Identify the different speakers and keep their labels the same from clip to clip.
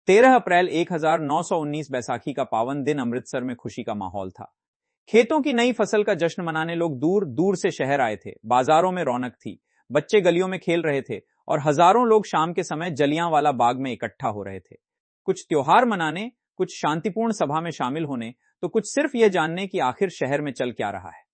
Speaker 1: 13 अप्रैल 1919 बैसाखी का पावन दिन अमृतसर में खुशी का माहौल था। खेतों की नई फसल का जश्न मनाने लोग दूर दूर से शहर आए थे। बाजारों में रौनक थी, बच्चे गलियों में खेल रहे थे और हजारों लोग शाम के समय जलियांवाला बाग में इकट्ठा हो रहे थे। कुछ त्योहार मनाने, कुछ शांतिपूर्ण सभा में शामिल होने, तो कुछ सिर्फ यह जानने कि आखिर शहर में चल क्या रहा है।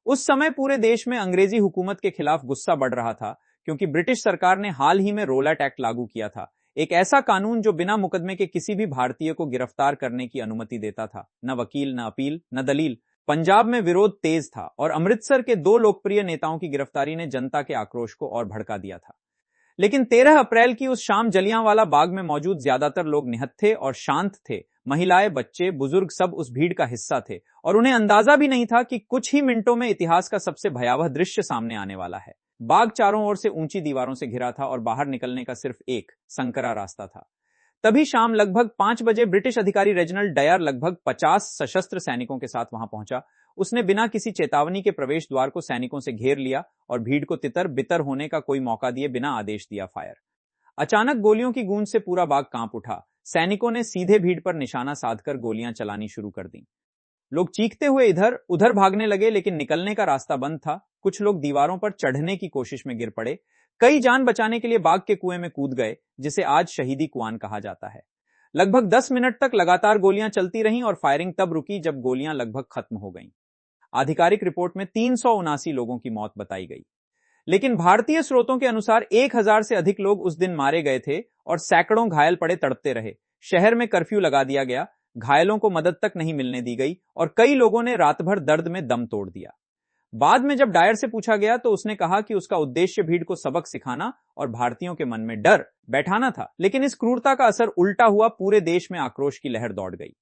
Speaker 1: उस समय पूरे देश में अंग्रेजी हुकूमत के खिलाफ गुस्सा बढ़ रहा था, क्योंकि ब्रिटिश सरकार ने हाल ही में रोलैट एक्ट लागू किया था, एक ऐसा कानून जो बिना मुकदमे के किसी भी भारतीय को गिरफ्तार करने की अनुमति देता था। न वकील, न अपील, न दलील। पंजाब में विरोध तेज था और अमृतसर के दो लोकप्रिय नेताओं की गिरफ्तारी ने जनता के आक्रोश को और भड़का दिया था। लेकिन 13 अप्रैल की उस शाम जलियांवाला बाग में मौजूद ज्यादातर लोग निहत्थे और शांत थे। महिलाएं, बच्चे, बुजुर्ग सब उस भीड़ का हिस्सा थे और उन्हें अंदाजा भी नहीं था कि कुछ ही मिनटों में इतिहास का सबसे भयावह दृश्य सामने आने वाला है। बाग चारों ओर से ऊंची दीवारों से घिरा था और बाहर निकलने का सिर्फ एक संकरा रास्ता था। तभी शाम लगभग 5 बजे ब्रिटिश अधिकारी रेजिनाल्ड डायर लगभग 50 सशस्त्र सैनिकों के साथ वहां पहुंचा। उसने बिना किसी चेतावनी के प्रवेश द्वार को सैनिकों से घेर लिया और भीड़ को तितर बितर होने का कोई मौका दिए बिना आदेश दिया फायर। अचानक गोलियों की गूंज से पूरा बाग कांप उठा। सैनिकों ने सीधे भीड़ पर निशाना साधकर गोलियां चलानी शुरू कर दी। लोग चीखते हुए इधर उधर भागने लगे, लेकिन निकलने का रास्ता बंद था। कुछ लोग दीवारों पर चढ़ने की कोशिश में गिर पड़े। कई जान बचाने के लिए बाग के कुएं में कूद गए, जिसे आज शहीदी कुआं कहा जाता है। लगभग 10 मिनट तक लगातार गोलियां चलती रहीं और फायरिंग तब रुकी जब गोलियां लगभग खत्म हो गईं। आधिकारिक रिपोर्ट में 379 लोगों की मौत बताई गई, लेकिन भारतीय स्रोतों के अनुसार 1000 से अधिक लोग उस दिन मारे गए थे और सैकड़ों घायल पड़े तड़पते रहे। शहर में कर्फ्यू लगा दिया गया, घायलों को मदद तक नहीं मिलने दी गई और कई लोगों ने रात भर दर्द में दम तोड़ दिया। बाद में जब डायर से पूछा गया तो उसने कहा कि उसका उद्देश्य भीड़ को सबक सिखाना और भारतीयों के मन में डर बैठाना था, लेकिन इस क्रूरता का असर उल्टा हुआ। पूरे देश में आक्रोश की लहर दौड़ गई।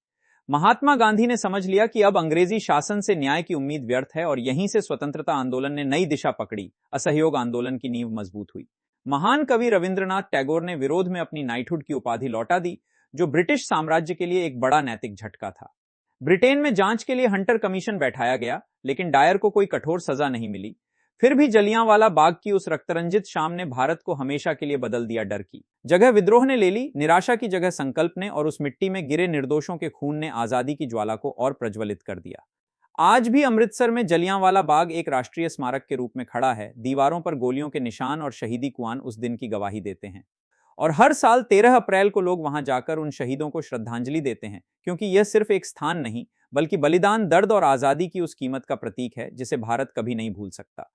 Speaker 1: महात्मा गांधी ने समझ लिया कि अब अंग्रेजी शासन से न्याय की उम्मीद व्यर्थ है और यहीं से स्वतंत्रता आंदोलन ने नई दिशा पकड़ी। असहयोग आंदोलन की नींव मजबूत हुई। महान कवि रविंद्रनाथ टैगोर ने विरोध में अपनी नाइटहुड की उपाधि लौटा दी, जो ब्रिटिश साम्राज्य के लिए एक बड़ा नैतिक झटका था। ब्रिटेन में जांच के लिए हंटर कमीशन बैठाया गया, लेकिन डायर को कोई कठोर सजा नहीं मिली। फिर भी जलियांवाला बाग की उस रक्तरंजित शाम ने भारत को हमेशा के लिए बदल दिया। डर की जगह विद्रोह ने ले ली, निराशा की जगह संकल्प ने, और उस मिट्टी में गिरे निर्दोषों के खून ने आजादी की ज्वाला को और प्रज्वलित कर दिया। आज भी अमृतसर में जलियांवाला बाग एक राष्ट्रीय स्मारक के रूप में खड़ा है। दीवारों पर गोलियों के निशान और शहीदी कुआं उस दिन की गवाही देते हैं और हर साल 13 अप्रैल को लोग वहां जाकर उन शहीदों को श्रद्धांजलि देते हैं, क्योंकि यह सिर्फ एक स्थान नहीं बल्कि बलिदान, दर्द और आजादी की उस कीमत का प्रतीक है जिसे भारत कभी नहीं भूल सकता।